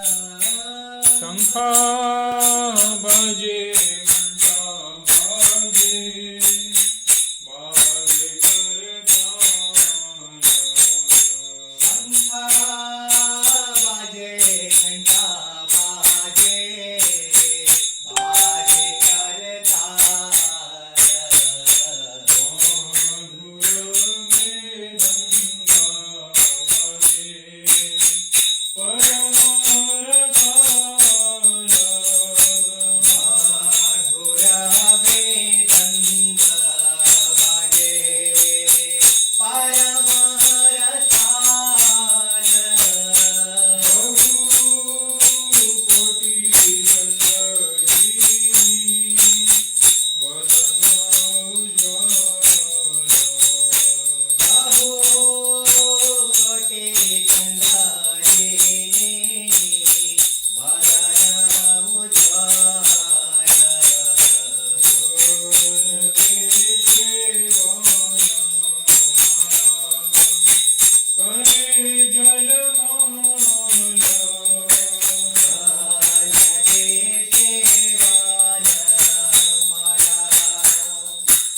शंखा बजे घंटा बाजे बाजे करताल शंखा बाजे घंटा बाजे बाजे करताल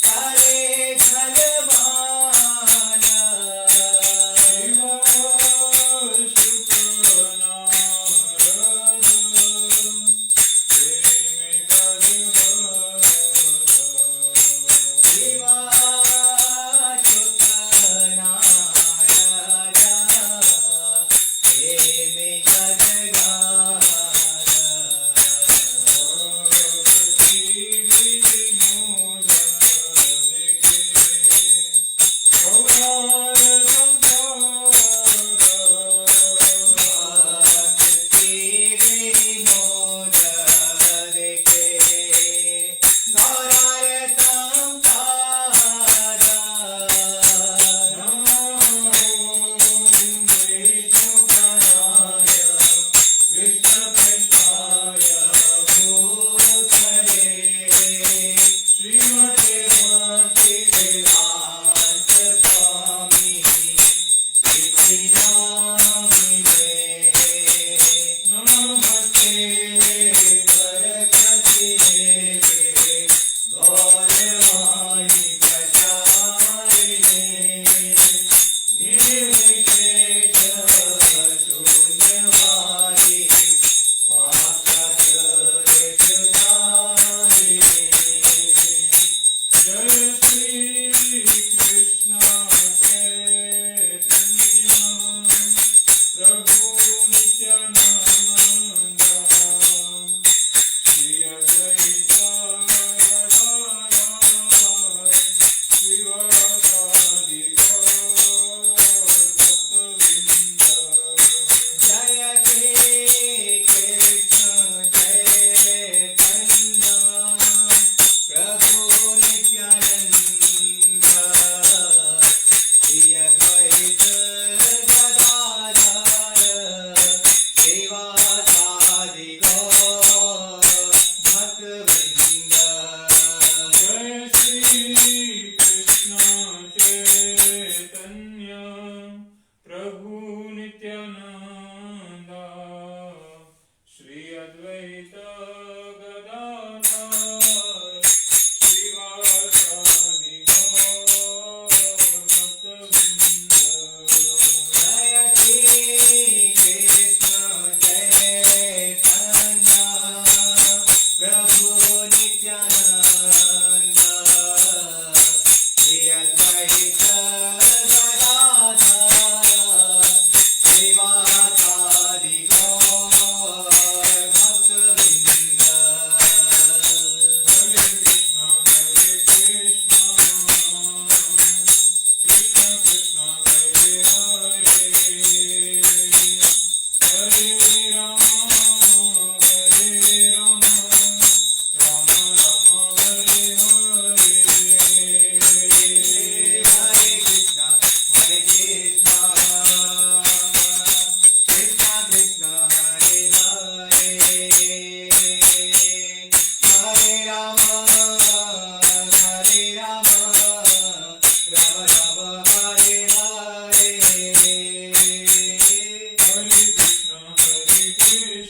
Hare Krishna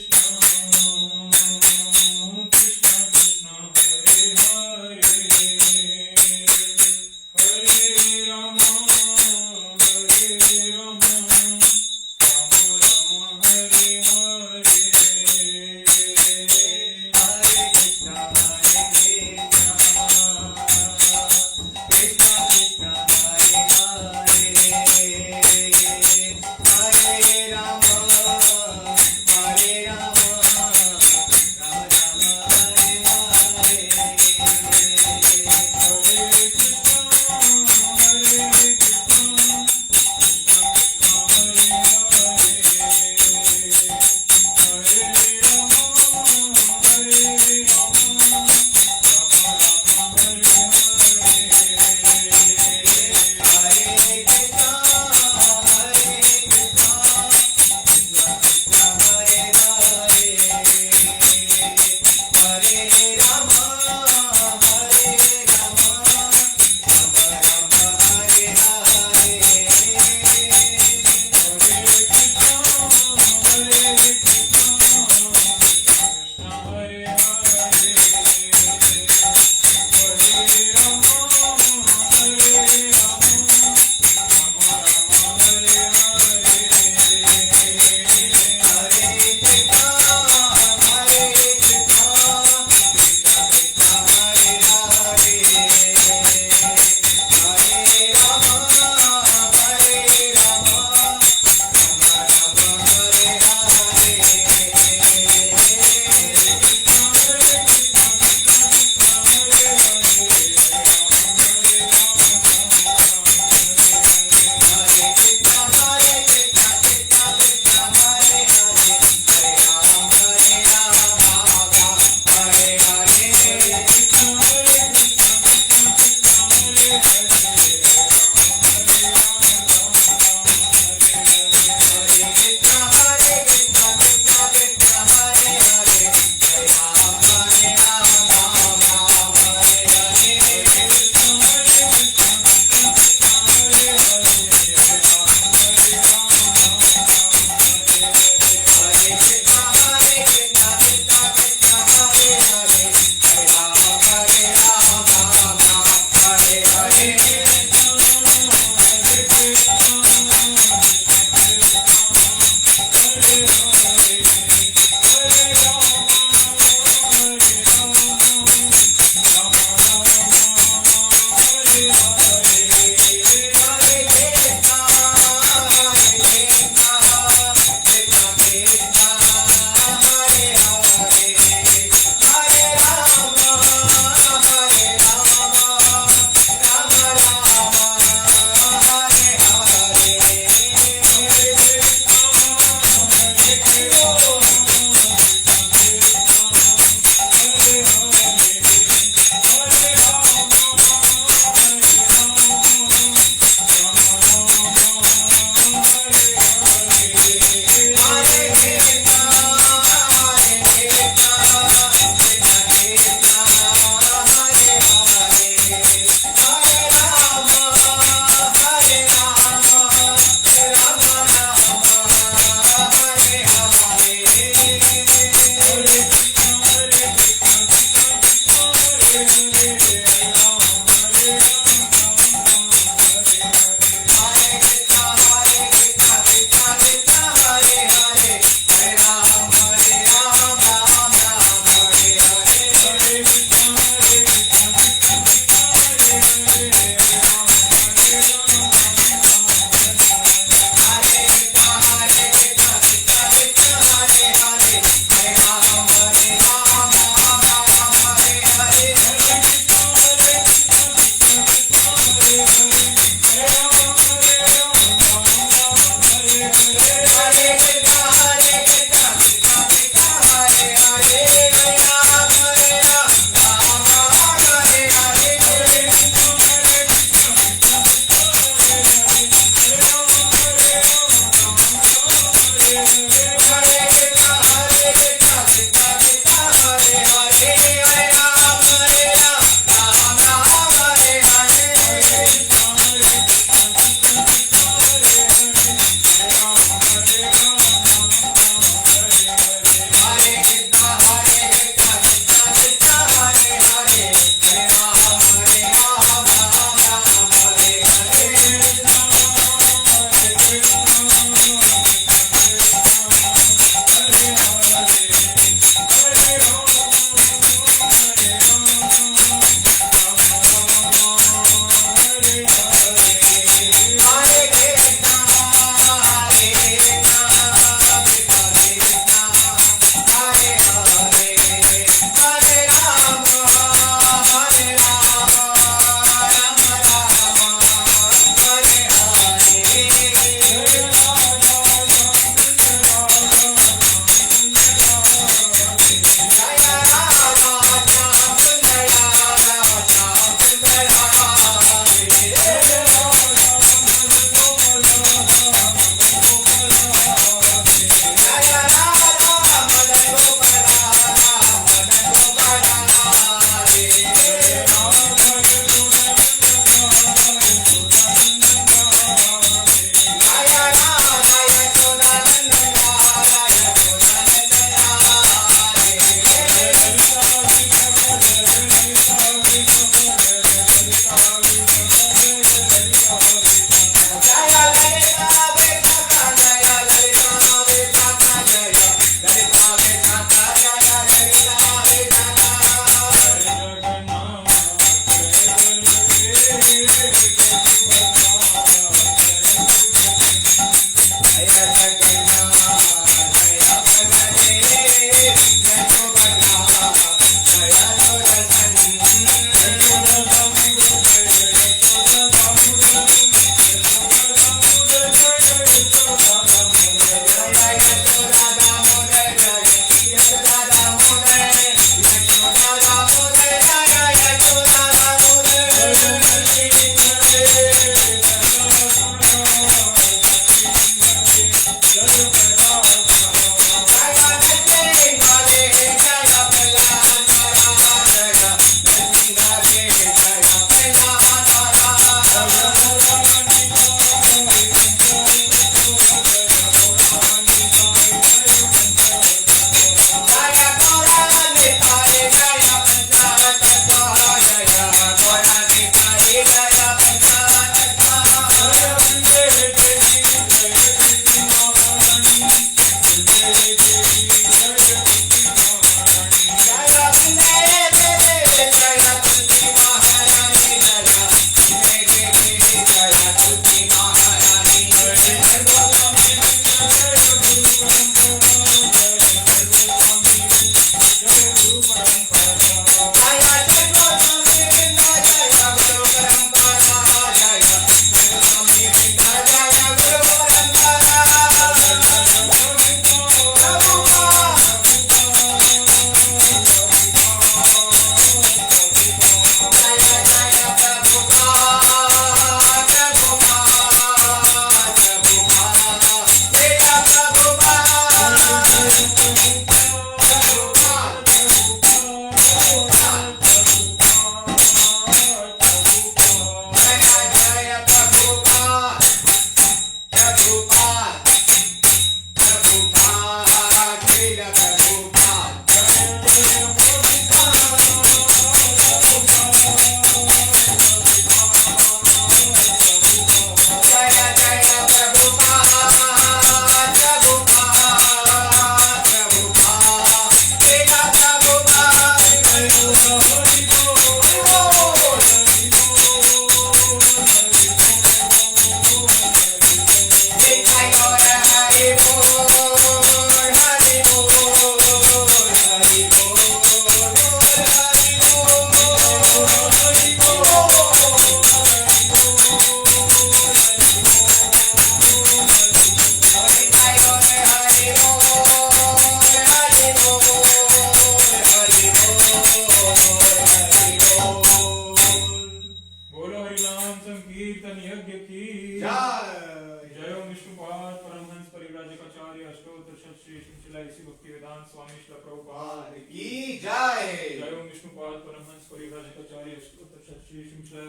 बोलो हरिनाम संकीर्तन यज्ञ की जय ओम विष्णुपाद परमहंस परिव्राजकाचार्य अष्टोत्तर शत श्री शिला इसी भक्ति वेदांत स्वामी श्रील प्रभुपाद की जय जय ओम विष्णुपाद परमहंस परिव्राजकाचार्य अष्टोत्तर शत श्री शिला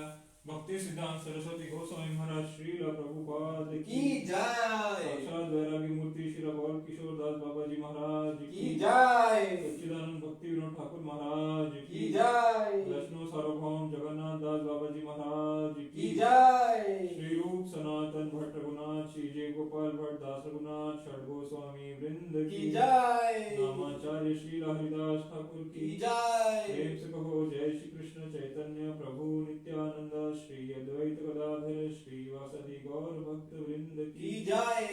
भक्ति सिद्धांत सरस्वती गोस्वामी महाराज श्रील प्रभुपाद की जय साक्षात वैरागी मूर्ति श्री गौर किशोर दास बाबा जी महाराज की जय सच्चिदानंद भक्ति विनोद ठाकुर महाराज की जय वैष्णव सार्वभौम जगन्नाथ दास बाबा जी महाराज की जय श्री रूप सनातन भट्ट रघुनाथ श्री जय गोपाल भट्ट दास रघुनाथ षड गोस्वामी वृंद की जय नामाचार्य श्री हरिदास ठाकुर की की जय प्रेम से कहो जय श्री कृष्ण चैतन्य प्रभु नित्यानंद श्री अद्वैत गदाधर श्री वासदि गौर भक्त वृंद की जय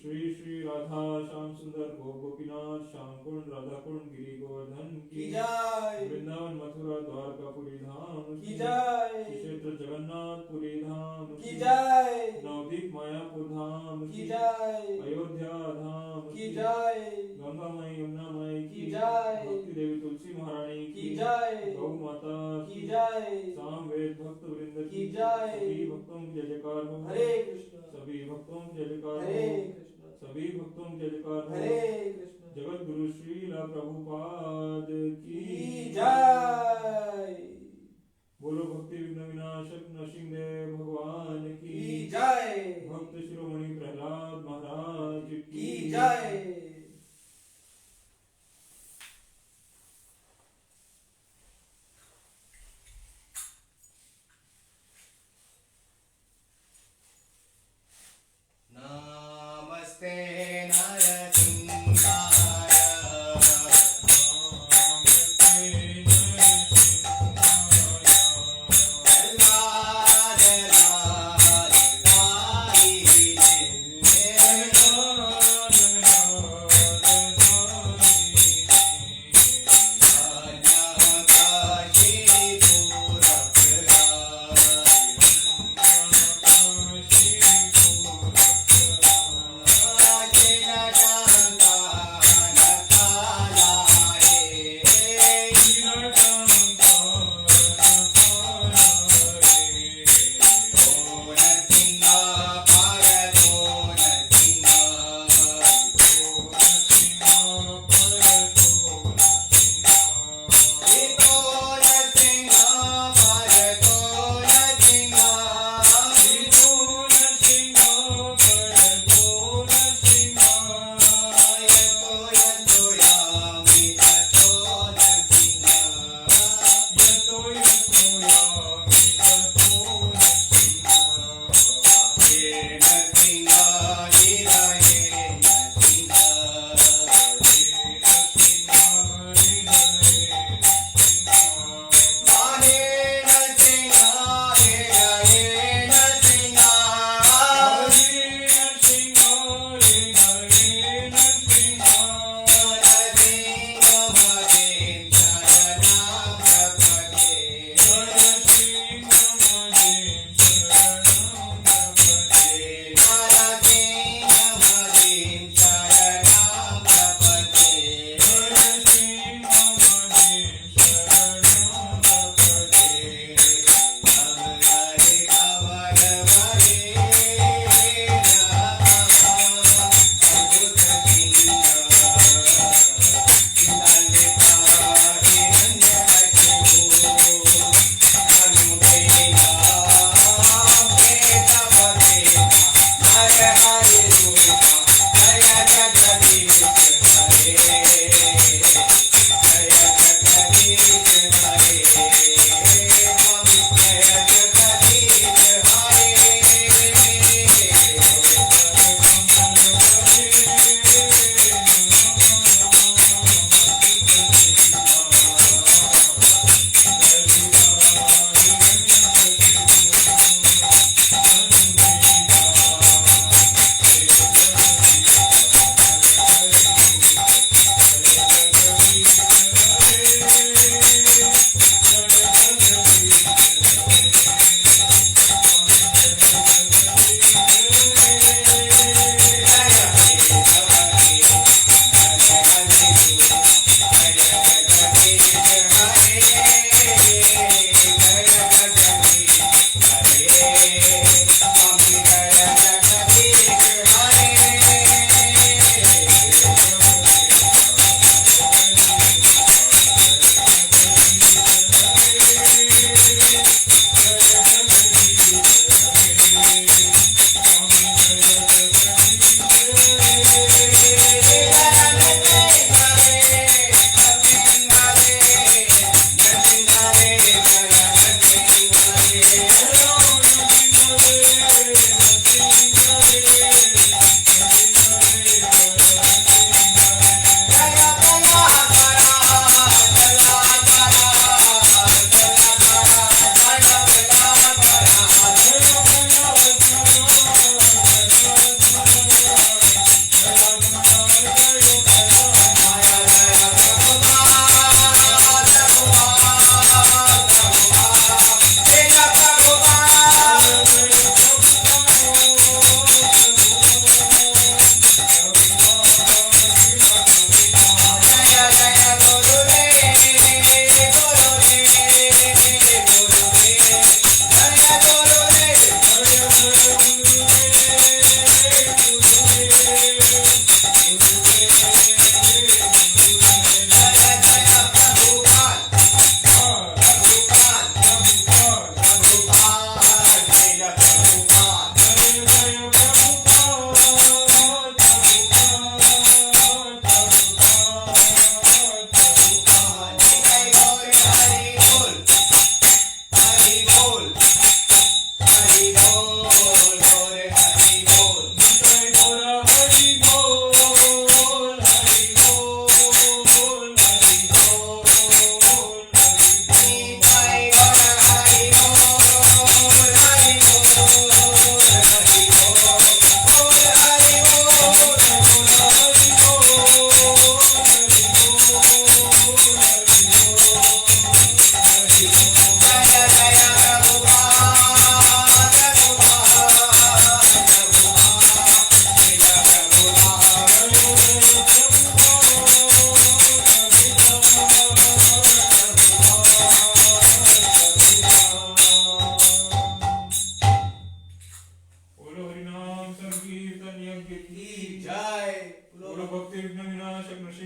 श्री श्री राधा श्याम सुंदर गोपीनाथ श्याम कुंड राधा कुंड गिरी गोवर्धन की जय वृंदावन मथुरा द्वारकापुरी धाम की जय श्री क्षेत्र जगन्नाथपुरी धाम की जय नवदीप मायापुर धाम की जय अयोध्या धाम की जय गंगा माई यमुना माई की जय भक्ति देवी तुलसी महारानी की जय गौ माता की जय साम वेद भक्त वृंद की जय सभी भक्तों की जय जयकार हो हरे कृष्ण सभी भक्तों की जय जयकार हरे हो कृष्ण सभी भक्तों की जय जयकार हो हरे कृष्ण जगत गुरु श्रील प्रभुपाद की की जय बोलो भक्ति विघ्न विनाशक नरसिंहदेव भगवान की की जय भक्त शिरोमणि प्रहलाद महाराज की जय नमस्ते नरसिंहाय जय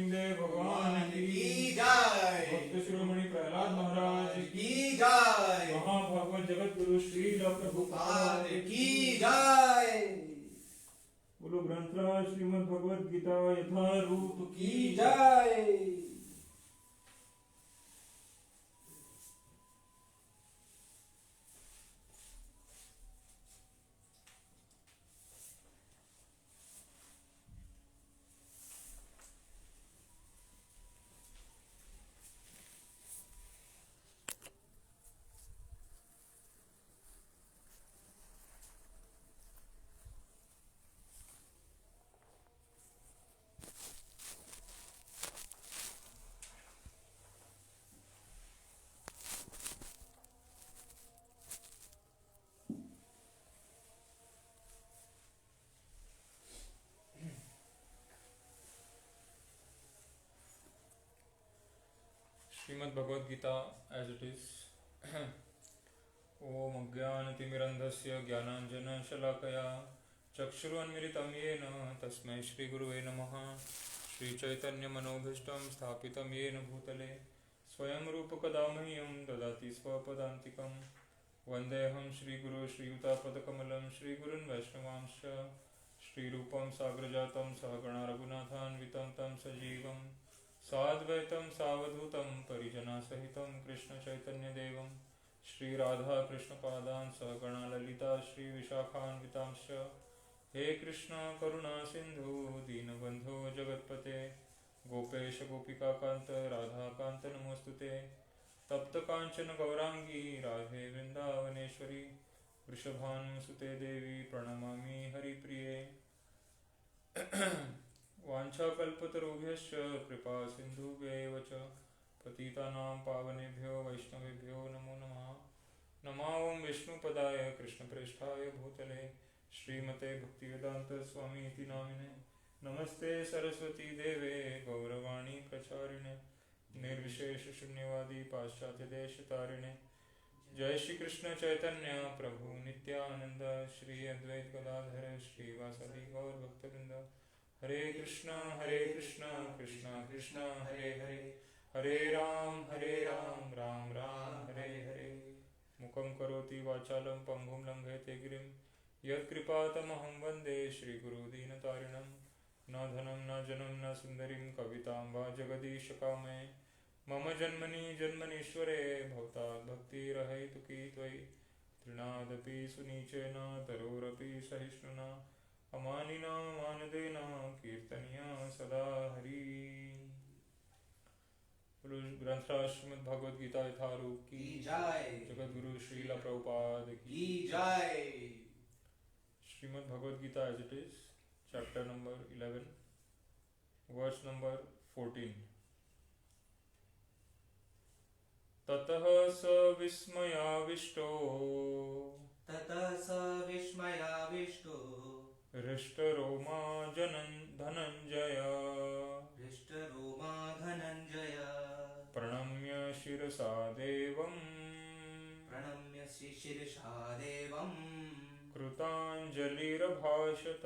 सिंहदेव भगवान की जय। भक्त शिरोमणि प्रहलाद महाराज की जय। महाभागवत जगत गुरु श्रील प्रभुपाद की जय। बोलो ग्रंथराज श्रीमद् भगवद गीता यथारूप की जय। Shrimad Bhagavad Gita as it is. ओम अज्ञानतिमिरन्धस्य ज्ञानाञ्जनशलाकया चक्षुरुन्मिलितं येन तस्मै श्रीगुरुवे नमः. श्रीचैतन्यमनोभीष्टं स्थापितं येन भूतले स्वयं रूपकदा मह्यं ददाति स्वपदान्तिकं. वन्देऽहं श्रीगुरो श्रीयुतापदकमलं श्रीगुरुन् वैष्णवांश्च. श्रीरूपं साग्रजातं सहगणा रघुनाथान्वितं तं सजीवं साद्वैतं सावधूतं परिजनसहितं कृष्णचैतन्यदेवं श्रीराधाकृष्णपादान् सहगणा ललिता श्रीविशाखान्वितांश्च. हे कृष्ण करुणा सिन्धु दीनबन्धो जगत्पते गोपेश गोपिकान्त राधाकान्त नमोऽस्तुते. तप्तकाञ्चन गौराङ्गी राधे वृन्दावनेश्वरी वृषभानुसुते देवी प्रणमामि हरिप्रिये. वाञ्छाकल्पतरुभ्यश्च कृपा सिन्धुभ्यैव च पतितानां पावनेभ्यो वैष्णवेभ्यो नमो नमः. नमो ॐ विष्णुपदाय कृष्णप्रेष्ठाय भूतले श्रीमते भक्तिवेदान्त स्वामी इति नामिने. नमस्ते सरस्वती देवे गौरवाणी प्रचारिणे निर्विशेष शून्यवादी पाश्चात्यदेशतारिणे. जय श्री कृष्ण चैतन्य प्रभु नित्यानंद श्री अद्वैत गदाधर श्रीवासदि गौर भक्तवृंद. हरे कृष्णा कृष्णा कृष्णा हरे हरे हरे राम राम राम हरे हरे. मुखं करोति वाचालं पंगुं लंघयते गिरिं यत्कृपातमहं वन्दे श्रीगुरुदीनतारिणं. न धनं न जनं न सुन्दरीं कवितां वा जगदीशकामये. मम जन्मनीश्वरे भवतात् भक्तिरहैतुकी त्वयि. तृणादपि सुनीचेन तरोरपि सहिष्णुना अमानिना मानदेना कीर्तनिया सदा हरि. ग्रंथराज श्रीमद् भगवद गीता यथारूप की जय। जगत गुरु श्रील प्रभुपाद की जय। Shrimad Bhagavad Gita as it is, chapter number 11, verse number 14. ततः स विस्मयाविष्टो हृष्टरोमा धनञ्जय प्रणम्य शिरसा देवम् कृताञ्जलिरभाषत.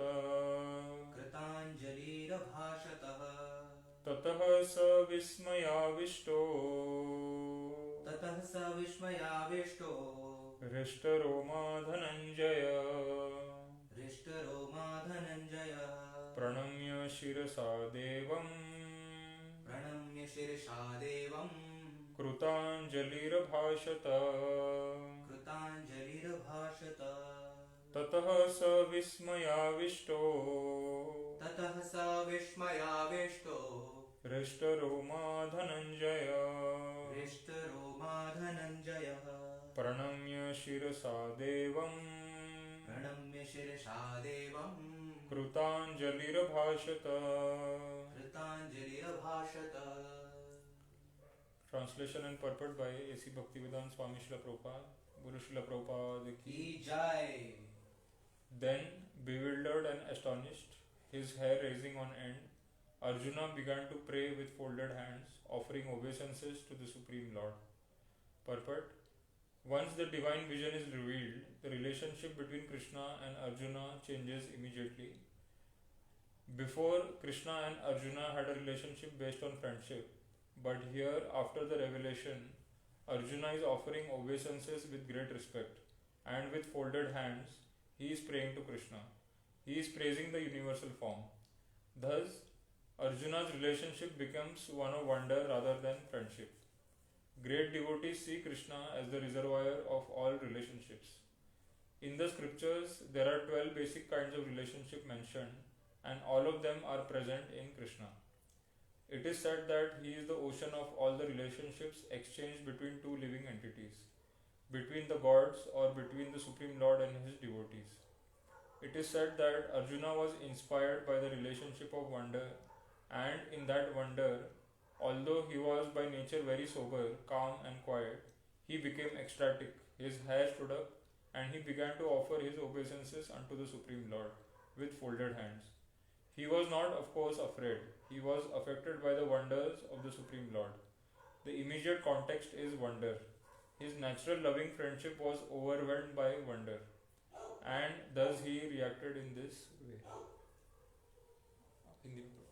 ततः स विस्मयाविष्टो हृष्टरोमा धनञ्जय प्रणम्य शिरसा देवम् कृताञ्जलिरभाषत. ततः स विस्मयाविष्टो हृष्टरोमा धनञ्जय प्रणम्य शिरसा देवम् कृताञ्जलिरभाषत. Translation and purport by A.C. Bhaktivedanta Swami Srila Prabhupada. Guru Srila Prabhupada ki jai. Then, bewildered and astonished, his hair raising on end, Arjuna began to pray with folded hands, offering obeisances to the Supreme Lord. Purport: once the divine vision is revealed, the relationship between Krishna and Arjuna changes immediately. Before, Krishna and Arjuna had a relationship based on friendship, but here, after the revelation, Arjuna is offering obeisances with great respect, and with folded hands, he is praying to Krishna. He is praising the universal form. Thus, Arjuna's relationship becomes one of wonder rather than friendship. Great devotees see Krishna as the reservoir of all relationships. In the scriptures, there are 12 basic kinds of relationship mentioned, and all of them are present in Krishna. It is said that he is the ocean of all the relationships exchanged between two living entities, between the gods or between the Supreme Lord and his devotees. It is said that Arjuna was inspired by the relationship of wonder, and in that wonder, although he was by nature very sober, calm, and quiet, he became ecstatic. His hair stood up, and he began to offer his obeisances unto the Supreme Lord with folded hands. He was not, of course, afraid. He was affected by the wonders of the Supreme Lord. The immediate context is wonder. His natural loving friendship was overwhelmed by wonder, and thus he reacted in this way. Hindi में बोलो।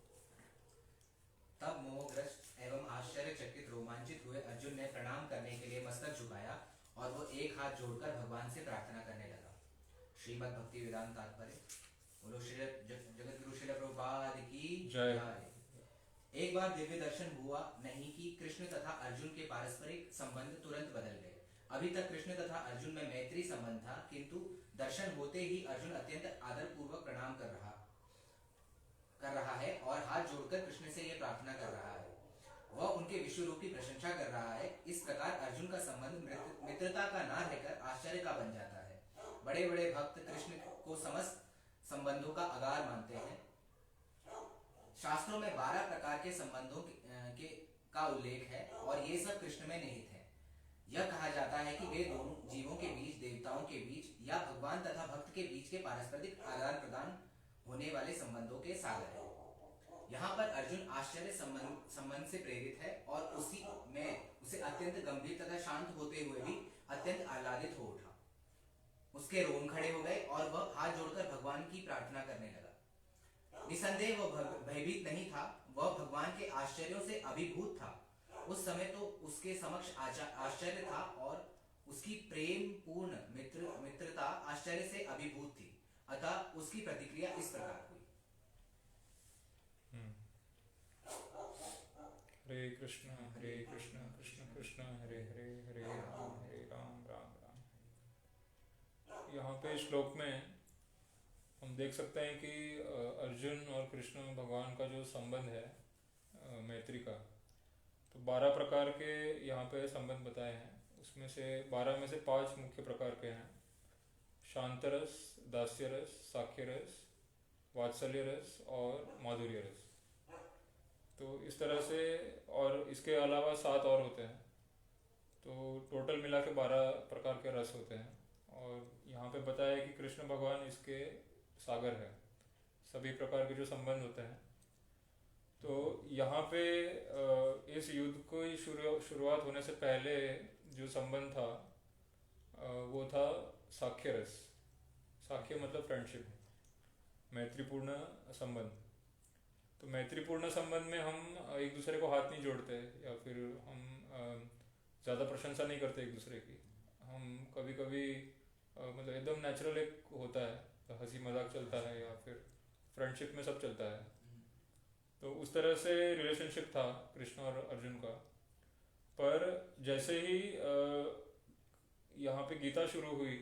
तब मोहग्रस्त एवं आश्चर्यचकित रोमांचित हुए अर्जुन ने प्रणाम करने के लिए मस्तक झुकाया और वो एक हाथ जोड़कर भगवान से प्रार्थना करने लगा। श्रीमद् भक्ति वेदांत तात्पर्य। बोलो श्री जगत गुरु श्रील प्रभुपाद की जय। एक बार दिव्य दर्शन हुआ नहीं कि कृष्ण तथा अर्जुन के पारस्परिक संबंध तुरंत बदल गए। अभी तक कृष्ण तथा अर्जुन में मैत्री संबंध था, किंतु दर्शन होते ही अर्जुन अत्यंत आदरपूर्वक प्रणाम कर रहा है और हाथ जोड़कर कृष्ण से यह प्रार्थना कर रहा है। वह उनके विश्व रूप की प्रशंसा कर रहा है। इस प्रकार अर्जुन का संबंध मित्रता का ना रहकर आश्चर्य का बन जाता है। बड़े बड़े भक्त कृष्ण को समस्त संबंधों का आधार मानते हैं। शास्त्रों में 12 प्रकार के संबंधों का उल्लेख है और ये सब कृष्ण में निहित है। यह कहा जाता है कि वे दोनों जीवों के बीच, देवताओं के बीच या भगवान तथा भक्त के बीच के पारस्परिक आदान प्रदान होने वाले संबंधों के सागर है। यहाँ पर अर्जुन आश्चर्य संबंध से प्रेरित है और उसी में उसे अत्यंत गंभीर तथा शांत होते हुए भी अत्यंत आह्लादित हो उठा। उसके रोम खड़े हो गए और वह हाथ जोड़कर भगवान की प्रार्थना करने लगा। निसंदेह वह भयभीत नहीं था, वह भगवान के आश्चर्यों से अभिभूत था। उस समय तो उसके समक्ष आश्चर्य था और उसकी प्रेम पूर्ण मित्रता आश्चर्य से अभिभूत थी। अतः उसकी प्रतिक्रिया इस प्रकार हुई। हरे कृष्ण कृष्ण कृष्ण हरे हरे, हरे राम राम राम। यहाँ पे श्लोक में हम देख सकते हैं कि अर्जुन और कृष्ण भगवान का जो संबंध है मैत्री का, तो 12 प्रकार के यहाँ पे संबंध बताए हैं। उसमें से 12 में से 5 मुख्य प्रकार के हैं। शांतरस, दास्यरस, साख्यरस, वात्सल्य रस और माधुर्य रस। तो इस तरह से, और इसके अलावा 7 और होते हैं। तो टोटल मिला के 12 प्रकार के रस होते हैं। और यहाँ पे बताया है कि कृष्ण भगवान इसके सागर है, सभी प्रकार के जो संबंध होते हैं। तो यहाँ पे इस युद्ध को शुरुआत होने से पहले जो संबंध था वो था साख्य रस। साख्य मतलब फ्रेंडशिप, मैत्रीपूर्ण संबंध। तो मैत्रीपूर्ण संबंध में हम एक दूसरे को हाथ नहीं जोड़ते या फिर हम ज़्यादा प्रशंसा नहीं करते एक दूसरे की। हम कभी कभी मतलब एकदम नेचुरल एक होता है, तो हंसी मजाक चलता है या फिर फ्रेंडशिप में सब चलता है। तो उस तरह से रिलेशनशिप था कृष्ण और अर्जुन का। पर जैसे ही यहाँ पे गीता शुरू हुई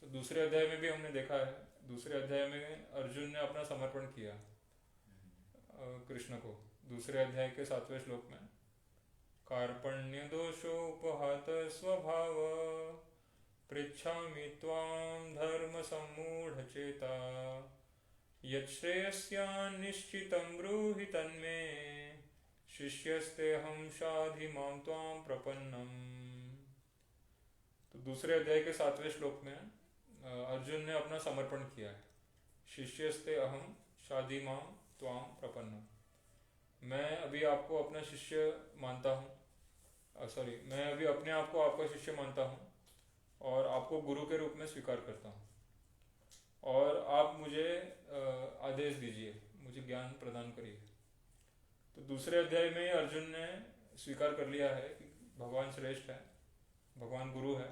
तो दूसरे अध्याय में भी हमने देखा है, दूसरे अध्याय में अर्जुन ने अपना समर्पण किया कृष्ण को। दूसरे अध्याय के 7वें श्लोक में कार्पण्य दोषोपहत स्वभाव पृच्छामि त्वां धर्म सम्मूढ़ चेता यच्छ्रेयस्यान्निश्चितं ब्रूहि तन्मे शिष्यस्ते हम शाधि मां त्वां प्रपन्नम। तो दूसरे अध्याय के 7वें श्लोक में अर्जुन ने अपना समर्पण किया है। शिष्यस्ते अहम शाधि मां त्वां प्रपन्नम। मैं अभी आपको अपना शिष्य मानता हूँ, मैं अभी अपने आप को आपका शिष्य मानता हूँ और आपको गुरु के रूप में स्वीकार करता हूँ। और आप मुझे आदेश दीजिए, मुझे ज्ञान प्रदान करिए। तो दूसरे अध्याय में अर्जुन ने स्वीकार कर लिया है कि भगवान श्रेष्ठ है, भगवान गुरु है,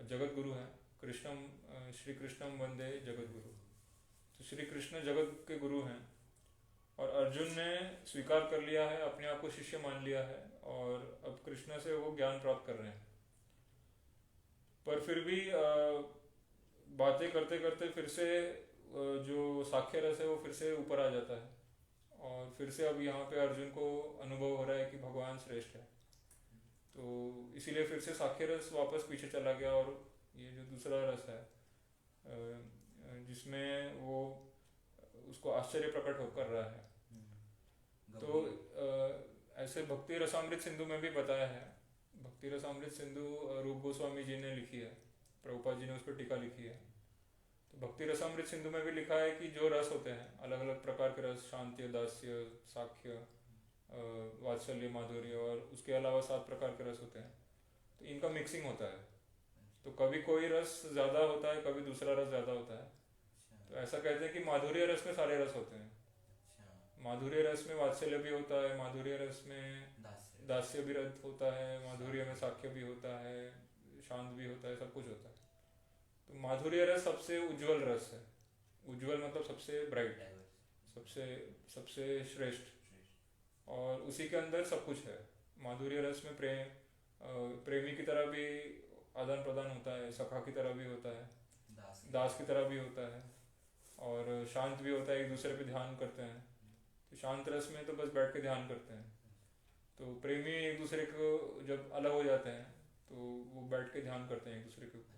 जगत गुरु है। कृष्णम श्री कृष्णम वंदे जगत गुरु। तो श्री कृष्ण जगत के गुरु हैं और अर्जुन ने स्वीकार कर लिया है, अपने आप को शिष्य मान लिया है और अब कृष्ण से वो ज्ञान प्राप्त कर रहे हैं। पर फिर भी बातें करते करते फिर से जो साख्य रस है वो फिर से ऊपर आ जाता है और फिर से अब यहाँ पे अर्जुन को अनुभव हो रहा है कि भगवान श्रेष्ठ है। तो इसीलिए फिर से साख्य रस वापस पीछे चला गया और ये जो दूसरा रस है जिसमें वो उसको आश्चर्य प्रकट होकर रहा है। तो ऐसे भक्ति रसामृत सिंधु में भी बताया है। भक्ति रसामृत सिंधु रूप गोस्वामी जी ने लिखी है, प्रभुपाद जी ने उस पर टीका लिखी है। तो भक्ति रसामृत सिंधु में भी लिखा है कि जो रस होते हैं अलग अलग प्रकार के रस, शांति, दास्य, साख्य, वात्सल्य, माधुर्य और उसके अलावा 7 प्रकार के रस होते हैं। तो इनका मिक्सिंग होता है। तो कभी कोई रस ज़्यादा होता है, कभी दूसरा रस ज़्यादा होता है। तो ऐसा कहते हैं कि माधुर्य रस में सारे रस होते हैं। माधुर्य रस में वात्सल्य भी होता है, माधुर्य रस में दास्य भी रस होता है, माधुर्य में साख्य भी होता है, शांत भी होता है, सब कुछ होता है। तो माधुर्य रस सबसे उज्जवल रस है। उज्जवल मतलब सबसे ब्राइट, सबसे श्रेष्ठ, और उसी के अंदर सब कुछ है। माधुर्य रस में प्रेमी की तरह भी आदान प्रदान होता है, सखा की तरह भी होता है, दास की तरह भी होता है, और शांत भी होता है, एक दूसरे पे ध्यान करते हैं। तो शांत रस में तो बस बैठ के ध्यान करते हैं। तो प्रेमी एक दूसरे को जब अलग हो जाते हैं तो वो बैठ के ध्यान करते हैं एक दूसरे के ऊपर।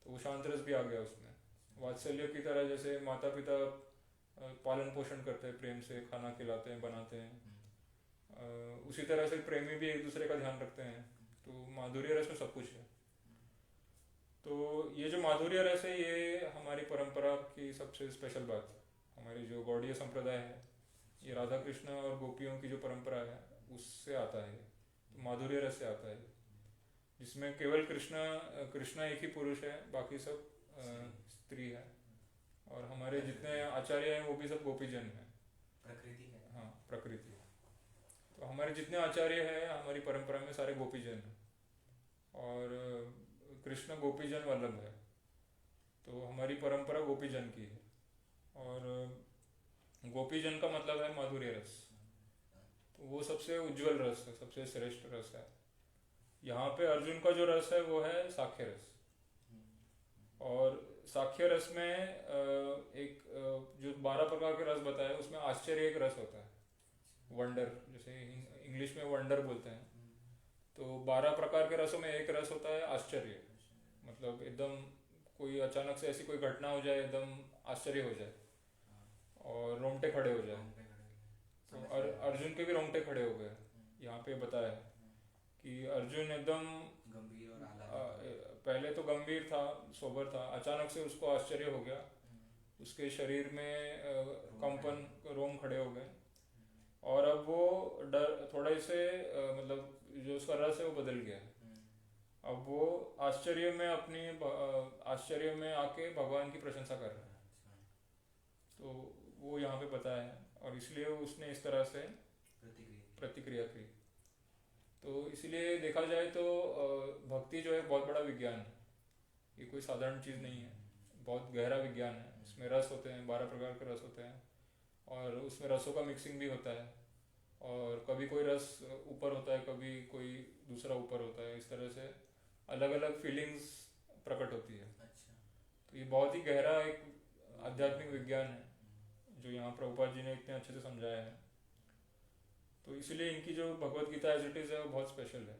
तो वो शांत रस भी आ गया उसमें। वात्सल्य की तरह जैसे माता पिता पालन पोषण करते हैं, प्रेम से खाना खिलाते हैं, बनाते हैं, उसी तरह से प्रेमी भी एक दूसरे का ध्यान रखते हैं। तो माधुर्य रस में सब कुछ है। तो ये जो माधुर्य रस है ये हमारी परंपरा की सबसे स्पेशल बात है। हमारी जो गौड़ीय संप्रदाय है ये राधा कृष्ण और गोपियों की जो परंपरा है उससे आता है। तो माधुर्य रस से आता है, जिसमें केवल कृष्ण एक ही पुरुष है, बाकी सब स्त्री है। और हमारे जितने आचार्य हैं वो भी सब गोपीजन हैं। प्रकृति है। हाँ, प्रकृति। तो हमारे जितने आचार्य हैं हमारी परंपरा में सारे गोपीजन हैं और कृष्ण गोपीजन वल्लभ है। तो हमारी परंपरा गोपीजन की है और गोपीजन का मतलब है माधुर्य रस। तो वो सबसे उज्जवल रस है, सबसे श्रेष्ठ रस है। यहाँ पे अर्जुन का जो रस है वो है साख्य रस। और साख्य रस में एक जो 12 प्रकार के रस बताए उसमें आश्चर्य एक रस होता है, वंडर, जैसे इंग्लिश में वंडर बोलते हैं। तो 12 प्रकार के रसों में एक रस होता है आश्चर्य, मतलब एकदम कोई अचानक से ऐसी कोई घटना हो जाए, एकदम आश्चर्य हो जाए और रोंगटे खड़े हो जाए। तो अर्जुन के भी रोंगटे खड़े हो गए। यहाँ पे बताया है कि अर्जुन एकदम गंभीर और आह्लादित, पहले तो गंभीर था, सोबर था, अचानक से उसको आश्चर्य हो गया, उसके शरीर में कंपन, रोम खड़े हो गए और अब वो डर थोड़ा से मतलब जो उसका रस है वो बदल गया। अब वो आश्चर्य में आके भगवान की प्रशंसा कर रहा है। तो वो यहाँ पे बताया है और इसलिए उसने इस तरह से प्रतिक्रिया की। तो इसलिए देखा जाए तो भक्ति जो है बहुत बड़ा विज्ञान है। ये कोई साधारण चीज़ नहीं है, बहुत गहरा विज्ञान है। इसमें रस होते हैं, 12 प्रकार के रस होते हैं और उसमें रसों का मिक्सिंग भी होता है और कभी कोई रस ऊपर होता है, कभी कोई दूसरा ऊपर होता है। इस तरह से अलग अलग फीलिंग्स प्रकट होती है। तो ये बहुत ही गहरा एक आध्यात्मिक विज्ञान है जो यहाँ प्रभुपाद जी ने इतने अच्छे से समझाया है। तो इसलिए इनकी जो Bhagavad Gita as it is है वो बहुत स्पेशल है।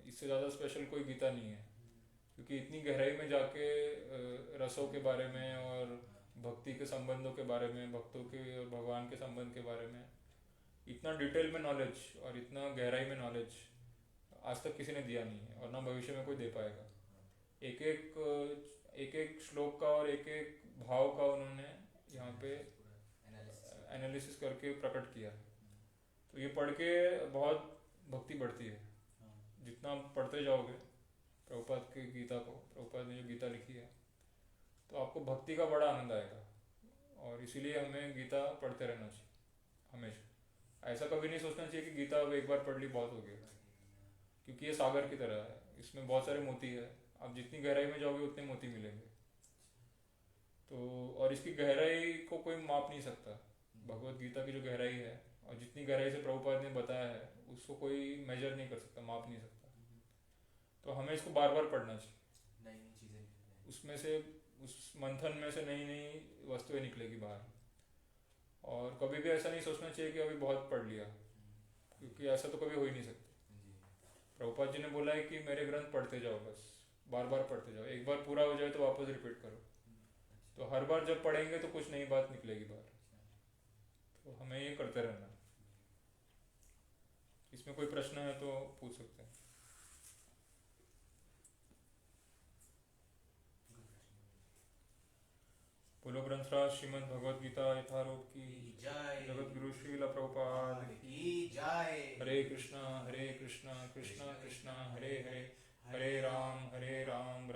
इससे ज़्यादा स्पेशल कोई गीता नहीं है, क्योंकि इतनी गहराई में जाके रसों के बारे में और भक्ति के संबंधों के बारे में, भक्तों के और भगवान के संबंध के बारे में इतना डिटेल में नॉलेज और इतना गहराई में नॉलेज आज तक किसी ने दिया नहीं है और ना भविष्य में कोई दे पाएगा। एक एक श्लोक का और एक एक भाव का उन्होंने यहाँ पे एनालिसिस करके प्रकट किया। तो ये पढ़ के बहुत भक्ति बढ़ती है। जितना पढ़ते जाओगे प्रभुपाद की गीता को, प्रभुपाद ने जो गीता लिखी है, तो आपको भक्ति का बड़ा आनंद आएगा और इसीलिए हमें गीता पढ़ते रहना चाहिए हमेशा। ऐसा कभी नहीं सोचना चाहिए कि गीता अब एक बार पढ़ ली बहुत हो गया, क्योंकि ये सागर की तरह है, इसमें बहुत सारे मोती है। आप जितनी गहराई में जाओगे उतने मोती मिलेंगे। तो और इसकी गहराई को कोई माप नहीं सकता। भगवत गीता की जो गहराई है और जितनी गहराई से प्रभुपाद ने बताया है उसको कोई मेजर नहीं कर सकता, माप नहीं सकता। तो हमें इसको बार बार पढ़ना चाहिए। नई नई चीजें निकल जाएंगी। उसमें से उस मंथन में से नई नई वस्तुएं निकलेगी बाहर। और कभी भी ऐसा नहीं सोचना चाहिए कि अभी बहुत पढ़ लिया, क्योंकि ऐसा तो कभी हो ही नहीं सकता। जी प्रभुपाद जी ने बोला है कि मेरे ग्रंथ पढ़ते जाओ, बस बार बार पढ़ते जाओ। एक बार पूरा हो जाए तो वापस रिपीट करो। तो हर बार जब पढ़ेंगे तो कुछ नई बात निकलेगी बाहर। तो हमें ये करते रहना। इसमें कोई प्रश्न है तो पूछ सकते हैं। बोलो ग्रंथराज श्रीमद् भगवद गीता यथारूप की जय। जगत गुरु श्रील प्रभुपाद की जय। हरे कृष्णा कृष्णा कृष्णा कृष्णा हरे हरे, हरे राम राम